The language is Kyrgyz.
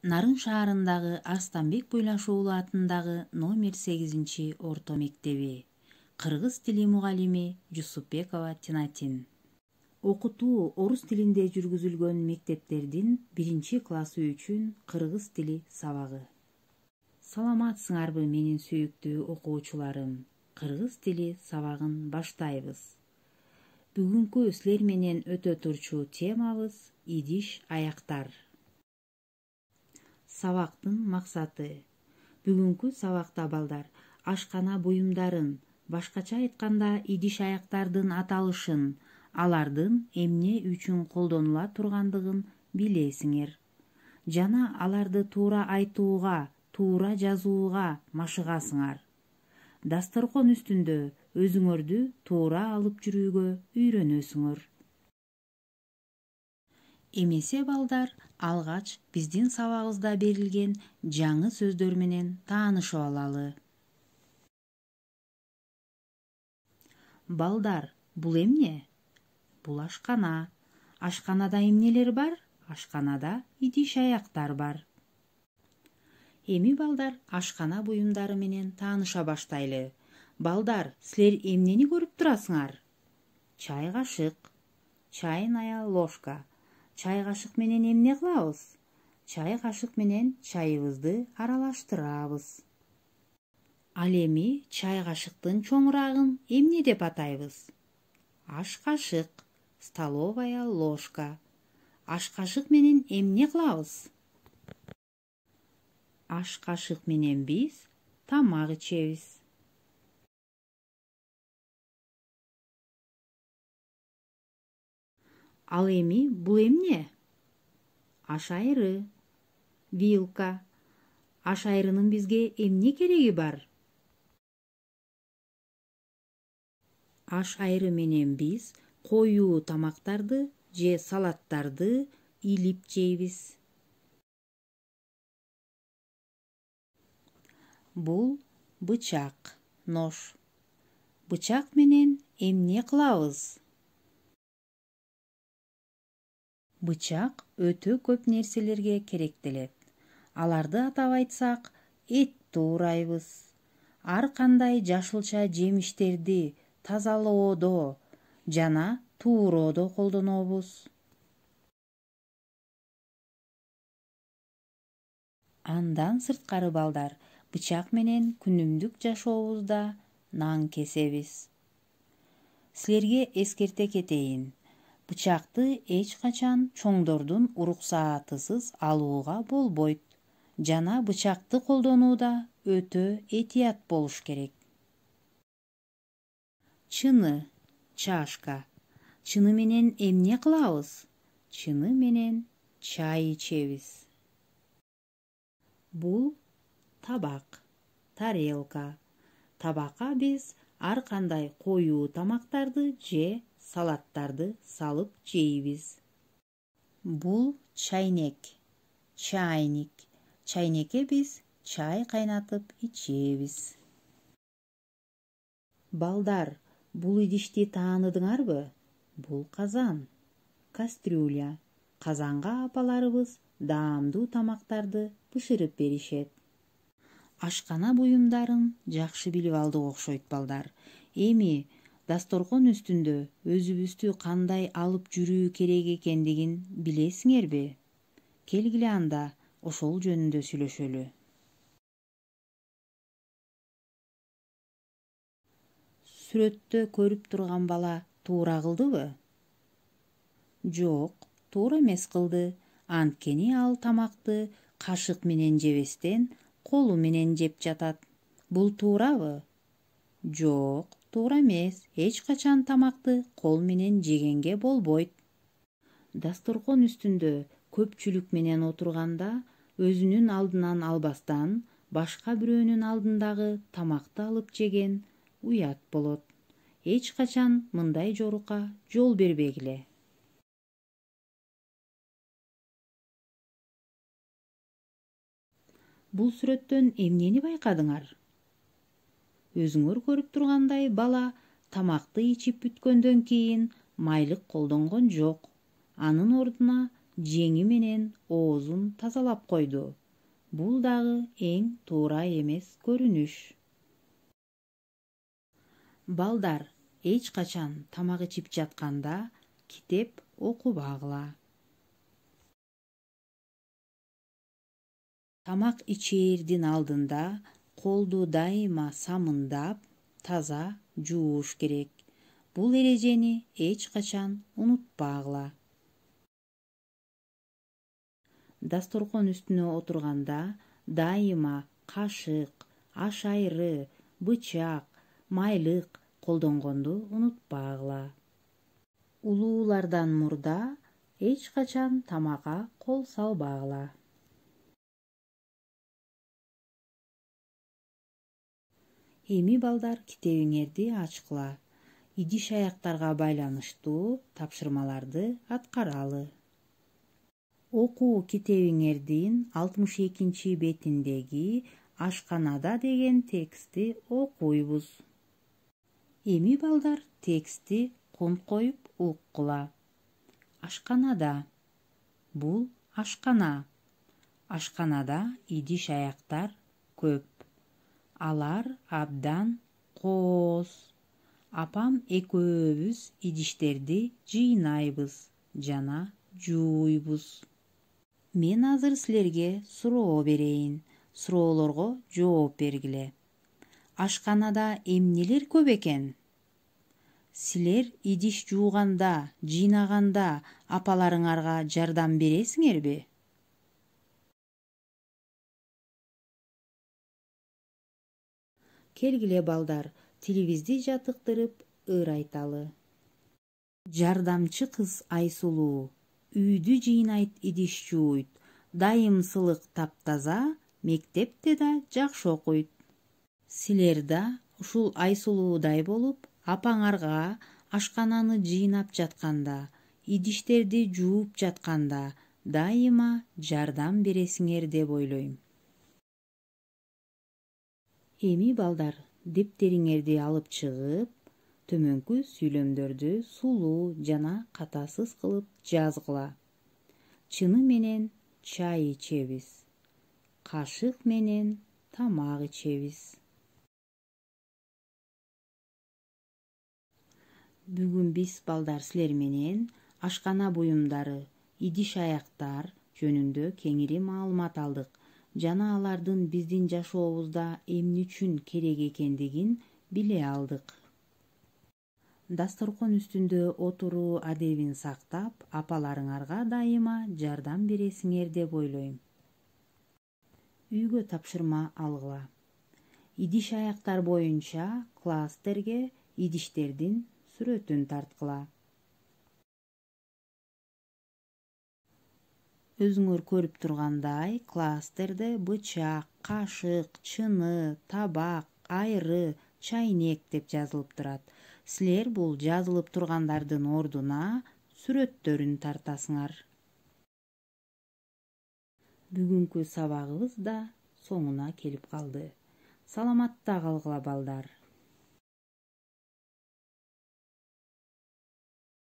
Нарын шаарындагы Арстанбек Буйлашуулу атындагы номер 8 орто мектеби. Кыргыз тили мугалими Жусупбекова Тинатин. Окутуу орус тилинде жүргүзүлгөн мектептердин 1-классы үчүн кыргыз тили сабагы. Саламатсыңарбы менин сүйүктүү окуучуларым. Кыргыз тили сабагын баштайбыз. Бүгүнкү силер менен өтө турчу темабыз идиш аяктар. Сабактын максаты. Бүгүнкү сабакта балдар ашкана буюмдарын, башкача айтканда идиш аяктардын аталышын, алардын эмне үчүн колдонула тургандыгын билесиңер. Жана аларды туура айтууга, туура жазууга машыгасыңар. Дасторкон үстүндө өзүңөрдү туура алып жүрүүгө үйрөнөсүңөр. Эмесе балдар, алгач биздин сабагыбызда берилген жаңы сөздөр менен таанышып алалы. Балдар, бул эмне? Бул ашкана. Ашканада эмнелер бар? Ашканада идиш аяктар бар. Эми балдар, ашкана буюмдары менен тааныша баштайлы. Балдар, силер эмнени көрүп турасыңар? Чай кашык, чайная ложка. Чай кашык менен эмне кылабыз? Чай кашык менен чайыбызды аралаштырабыз. Ал эми чай кашыктын чоңурагын эмне деп атайбыз? Аш кашык, столовая ложка. Аш кашык менен эмне кылабыз? Аш кашык менен биз тамак ичебиз. Ал эми бул эмне? Аш айры, вилка. Аш айрынын бизге эмне кереги бар? Аш айры менен биз коюу тамактарды же салаттарды илип жейбиз. Бул бычак, нож. Бычак менен эмне кылабыз? Бычак өтө көп нерселерге керектелет. Аларды атап айтсак, эт туурайбыз. Ар кандай жашылча жемиштерди тазалоодо жана тууроодо колдонобуз. Андан сырткары балдар, бычак менен күнүмдүк жашообузда нан кесебиз. Силерге эскерте кетейин. Бычакты эч качан чоңдордун уруксаатысыз алууга болбойт. Жана бычакты колдонууда өтө этият болуш керек. Чыны, чашка. Чыны менен эмне кылабыз? Чыны менен чай ичебиз. Бул табак, тарелка. Табакка биз ар кандай коюу тамактарды же салаттарды салып жейбиз. Бул чайнек, чайник. Чайнекке биз чай кайнатып ичебиз. Балдар, бул идишти тааныдыңарбы? Бул казан, кастрюля. Казанга апаларыбыз даамдуу тамактарды бышырып беришет. Ашкана буюмдарын жакшы билип алдык окшойт балдар. Эми дасторкон үстүндө өзүбүздү кандай алып жүрүү керек экендигин билесиңерби? Келгиле анда ошол жөнүндө сүйлөшөлү. Сүрөттө көрүп турган бала туура кылдыбы? Жок, туура эмес кылды. Анткени ал тамакты кашык менен жебестен колу менен жеп жатат. Бул туурабы? Жок, туура эмес. Эч качан тамакты кол менен жегенге болбойт. Дасторкон үстүндө көпчүлүк менен отурганда өзүнүн алдынан албастан башка бирөөнүн алдындагы тамакты алып жеген уят болот. Эч качан мындай жорукка жол бербегиле. Бул сүрөттөн эмнени байкадыңар? Өзүңөр көрүп тургандай бала тамакты ичип бүткөндөн кийин майлык колдонгон жок. Анын ордуна жеңи менен оозун тазалап койду. Бул дагы эң туура эмес көрүнүш. Балдар, эч качан тамак ичип жатканда китеп окубагыла. Тамак ичээрдин алдында колду дайыма самындап, таза жууш керек. Бул эрежени эч качан унутпагыла. Дасторкон үстүнө отурганда дайыма кашык, аш айры, бычак, майлык колдонгонду унутпагыла. Улуулардан мурда эч качан тамакка кол салбагыла. Эми балдар, китебиңерди ачкыла. Идиш аяктарга байланыштуу тапшырмаларды аткаралы. Окуу китебиңердин 62 бетиндеги ашканада деген текстти окуйбуз. Эми балдар, текстти кунт коюп уккула. Ашканада. Бул ашкана. Ашканада идиш аяктар көп. Алар абдан кооз. Апам экөөбүз идиштерди жыйнайбыз жана жууйбуз. Мен азыр силерге суроо берейин. Суроолорго жооп бергиле. Ашканада эмнелер көп экен? Силер идиш жууганда, жыйнаганда апаларыңарга жардам бересиңерби? Келгиле балдар, тилибизди жатыктырып ыр айталы. Жардамчы кыз Айсулуу үйдү жыйнайт, идиш жууйт, дайымсылык таптаза, мектепте да жакшы окуйт. Силер да ушул Айсулуудай болуп, апаңарга ашкананы жыйнап жатканда, идиштерди жууп жатканда дайыма жардам бересиңер деп ойлойм. Эми балдар, дептериңерди алып чыгып, төмөнкү сүйлөмдөрдү сулуу жана катасыз кылып жазгыла. Чыны менен чай ичебиз. Кашык менен тамак ичебиз. Бүгүн биз балдар силер менен ашкана буюмдары, идиш аяктар жөнүндө кеңири маалымат алдык жана алардын биздин жашообузда эмне үчүн керек экендигин биле алдык. Дасторкон үстүндө отуруу адебин сактап, апаларыңарга дайыма жардам бересиңер деп ойлойм. Үйгө тапшырма алгыла. Идиш аяктар боюнча класстерге идиштердин сүрөтүн тарткыла. Өзүңөр көрүп тургандай, кластерде бычак, кашык, чыны, табак, айры, чайнек деп жазылып турат. Силер бул жазылып тургандардын ордуна сүрөттөрүн тартасыңар. Бүгүнкү сабагыбыз да соңуна келип калды. Саламатта калгыла балдар.